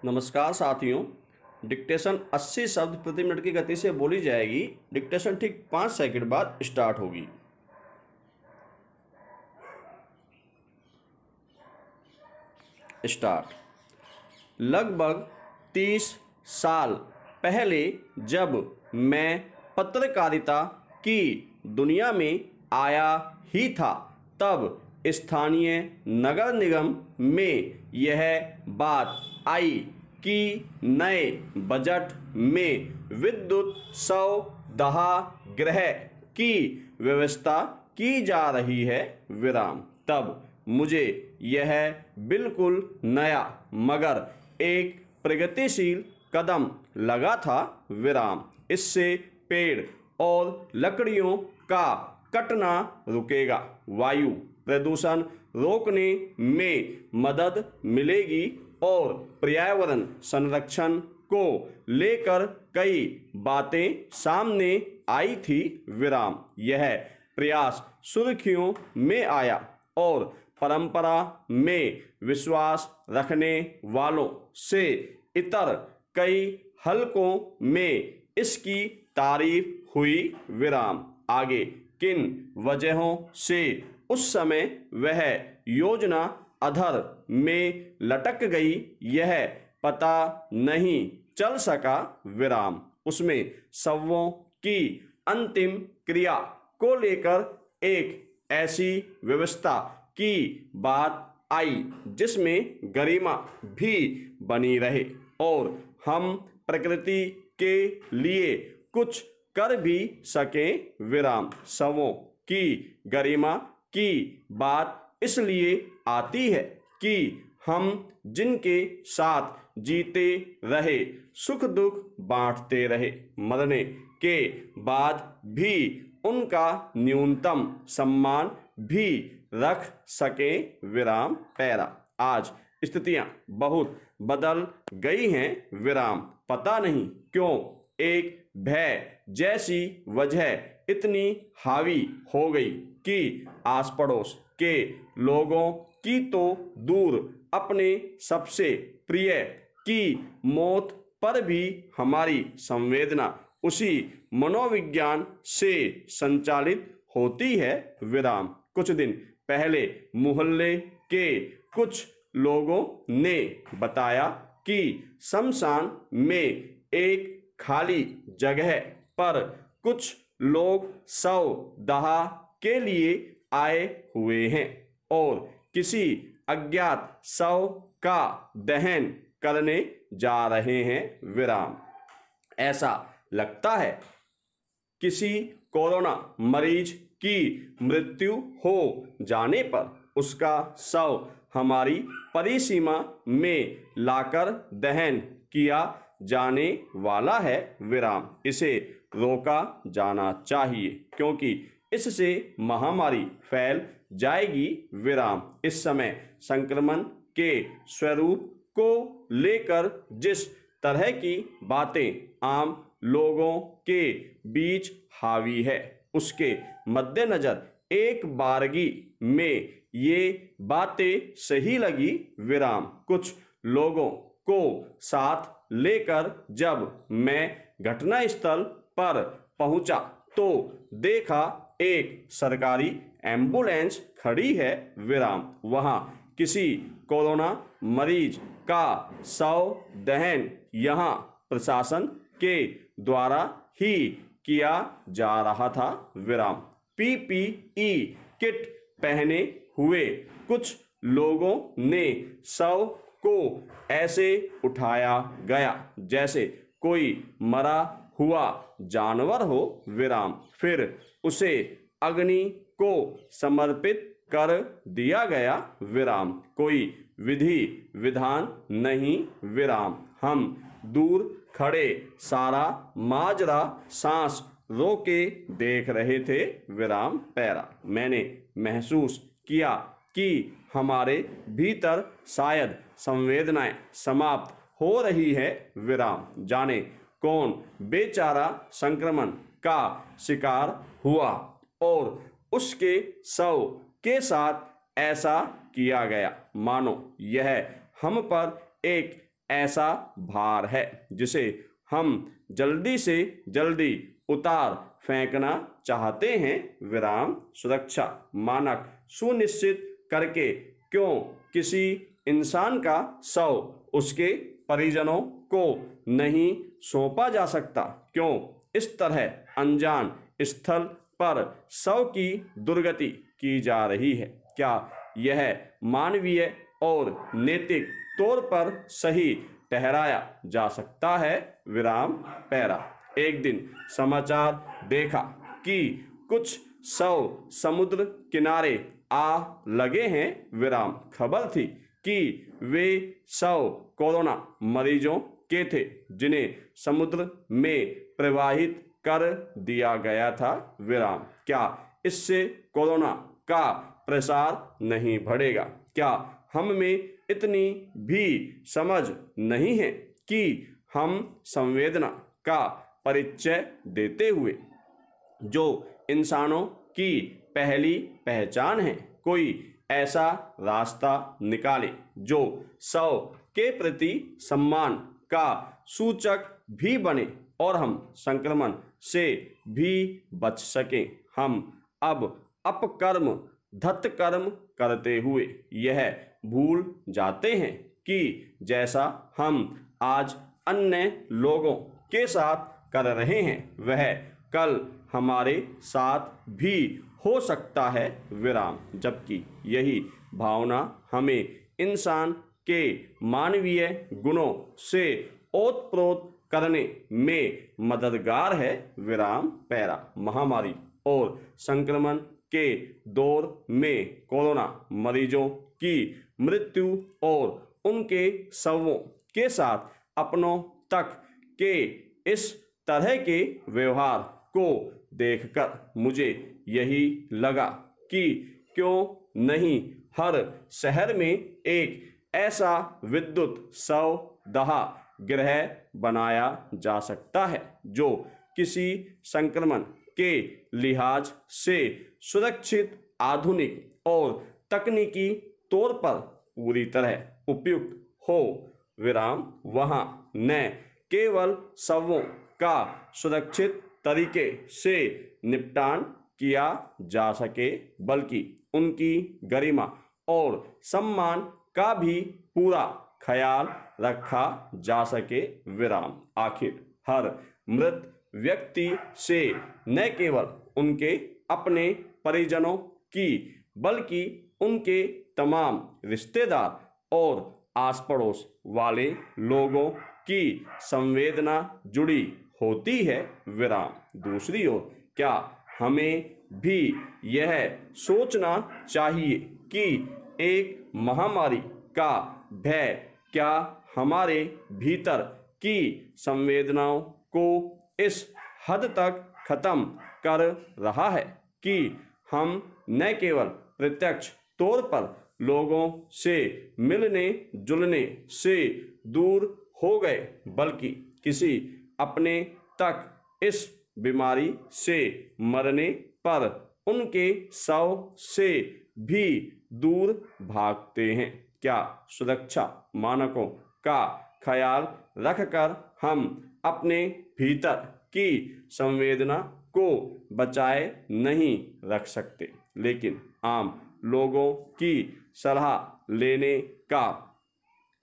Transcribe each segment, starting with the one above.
नमस्कार साथियों। डिक्टेशन 80 शब्द प्रति मिनट की गति से बोली जाएगी। डिक्टेशन ठीक 5 सेकंड बाद स्टार्ट होगी। स्टार्ट। लगभग 30 साल पहले जब मैं पत्रकारिता की दुनिया में आया ही था, तब स्थानीय नगर निगम में यह बात आई कि नए बजट में विद्युत शवदाह की व्यवस्था की जा रही है। तब मुझे यह बिल्कुल नया मगर एक प्रगतिशील कदम लगा था। इससे पेड़ और लकड़ियों का कटना रुकेगा, वायु प्रदूषण रोकने में मदद मिलेगी और पर्यावरण संरक्षण को लेकर कई बातें सामने आई थी। यह प्रयास सुर्खियों में आया और परंपरा में विश्वास रखने वालों से इतर कई हलकों में इसकी तारीफ हुई। आगे किन वजहों से उस समय वह योजना अधर में लटक गई, यह पता नहीं चल सका। उसमें शवों की अंतिम क्रिया को लेकर एक ऐसी व्यवस्था की बात आई जिसमें गरिमा भी बनी रहे और हम प्रकृति के लिए कुछ कर भी सकें। शवों की गरिमा की बात इसलिए आती है कि हम जिनके साथ जीते रहे, सुख दुख बांटते रहे, मरने के बाद भी उनका न्यूनतम सम्मान भी रख सके। आज स्थितियां बहुत बदल गई हैं। पता नहीं क्यों एक भय जैसी वजह इतनी हावी हो गई कि आस पड़ोस के लोगों की तो दूर अपने सबसे प्रिय की मौत पर भी हमारी संवेदना उसी मनोविज्ञान से संचालित होती है। कुछ दिन पहले मोहल्ले के कुछ लोगों ने बताया कि शमशान में एक खाली जगह पर कुछ लोग शवदाह के लिए आए हुए हैं और किसी अज्ञात शव का दहन करने जा रहे हैं। ऐसा लगता है किसी कोरोना मरीज की मृत्यु हो जाने पर उसका शव हमारी परिसीमा में लाकर दहन किया जाने वाला है। इसे रोका जाना चाहिए क्योंकि इससे महामारी फैल जाएगी। इस समय संक्रमण के स्वरूप को लेकर जिस तरह की बातें आम लोगों के बीच हावी है, उसके मद्देनजर एक बारगी में ये बातें सही लगी। कुछ लोगों को साथ लेकर जब मैं घटनास्थल पर पहुंचा तो देखा एक सरकारी एम्बुलेंस खड़ी है। वहां किसी कोरोना मरीज का शव दहन यहां प्रशासन के द्वारा ही किया जा रहा था। PPE किट पहने हुए कुछ लोगों ने शव को ऐसे उठाया गया जैसे कोई मरा हुआ जानवर हो। फिर उसे अग्नि को समर्पित कर दिया गया। कोई विधि विधान नहीं। हम दूर खड़े सारा माजरा सांस रोके देख रहे थे। मैंने महसूस किया कि हमारे भीतर शायद संवेदनाएं समाप्त हो रही है। जाने कौन बेचारा संक्रमण का शिकार हुआ और उसके शव के साथ ऐसा किया गया मानो यह हम पर एक ऐसा भार है जिसे हम जल्दी से जल्दी उतार फेंकना चाहते हैं, विराम सुरक्षा मानक सुनिश्चित करके क्यों किसी इंसान का शव उसके परिजनों को नहीं सौंपा जा सकता, क्यों इस तरह अनजान स्थल पर शव की दुर्गति की जा रही है, क्या यह मानवीय और नैतिक तौर पर सही ठहराया जा सकता है, विराम पैरा। एक दिन समाचार देखा कि कुछ शव समुद्र किनारे आ लगे हैं, विराम खबर थी कि वे शव कोरोना मरीजों के थे जिन्हें समुद्र में प्रवाहित कर दिया गया था, विराम क्या इससे कोरोना का प्रसार नहीं बढ़ेगा, क्या हम में इतनी भी समझ नहीं है कि हम संवेदना का परिचय देते हुए जो इंसानों की पहली पहचान है, कोई ऐसा रास्ता निकाले जो शव के प्रति सम्मान का सूचक भी बने और हम संक्रमण से भी बच सकें। हम अब अपकर्म धत्कर्म करते हुए यह भूल जाते हैं कि जैसा हम आज अन्य लोगों के साथ कर रहे हैं वह कल हमारे साथ भी हो सकता है, विराम जबकि यही भावना हमें इंसान के मानवीय गुणों से ओतप्रोत करने में मददगार है, विराम पैरा। महामारी और संक्रमण के दौर में कोरोना मरीजों की मृत्यु और उनके शवों के साथ अपनों तक के इस तरह के व्यवहार को देखकर मुझे यही लगा कि क्यों नहीं हर शहर में एक ऐसा विद्युत शव दहा गृह बनाया जा सकता है जो किसी संक्रमण के लिहाज से सुरक्षित, आधुनिक और तकनीकी तौर पर पूरी तरह उपयुक्त हो, विराम वहां न केवल शवों का सुरक्षित तरीके से निपटान किया जा सके बल्कि उनकी गरिमा और सम्मान का भी पूरा ख्याल रखा जा सके, विराम आखिर हर मृत व्यक्ति से न केवल उनके अपने परिजनों की बल्कि उनके तमाम रिश्तेदार और आस पड़ोस वाले लोगों की संवेदना जुड़ी होती है, विराम दूसरी ओर क्या हमें भी यह सोचना चाहिए कि एक महामारी का भय क्या हमारे भीतर की संवेदनाओं को इस हद तक खत्म कर रहा है कि हम न केवल प्रत्यक्ष तौर पर लोगों से मिलने जुलने से दूर हो गए बल्कि किसी अपने तक इस बीमारी से मरने पर उनके शव से भी दूर भागते हैं। क्या सुरक्षा मानकों का ख्याल रखकर हम अपने भीतर की संवेदना को बचाए नहीं रख सकते, लेकिन आम लोगों की सलाह लेने का,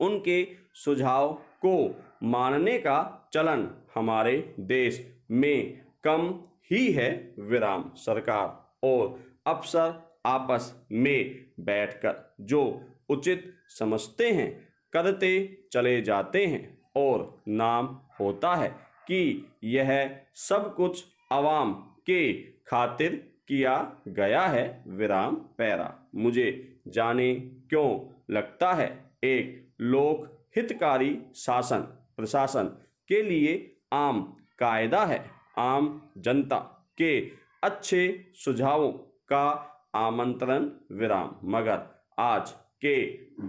उनके सुझाव को मानने का चलन हमारे देश में कम ही है, विराम सरकार और अफसर आपस में बैठकर जो उचित समझते हैं करते चले जाते हैं और नाम होता है कि यह सब कुछ आवाम के खातिर किया गया है, विराम पैरा। मुझे जाने क्यों लगता है एक लोक हितकारी शासन प्रशासन के लिए आम कायदा है आम जनता के अच्छे सुझावों का आमंत्रण, विराम मगर आज के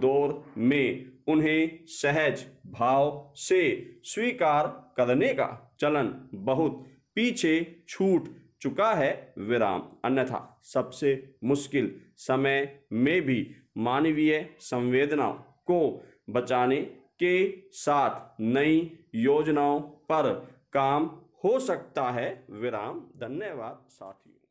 दौर में उन्हें सहज भाव से स्वीकार करने का चलन बहुत पीछे छूट चुका है, विराम अन्यथा सबसे मुश्किल समय में भी मानवीय संवेदनाओं को बचाने के साथ नई योजनाओं पर काम हो सकता है। विराम। धन्यवाद साथियों।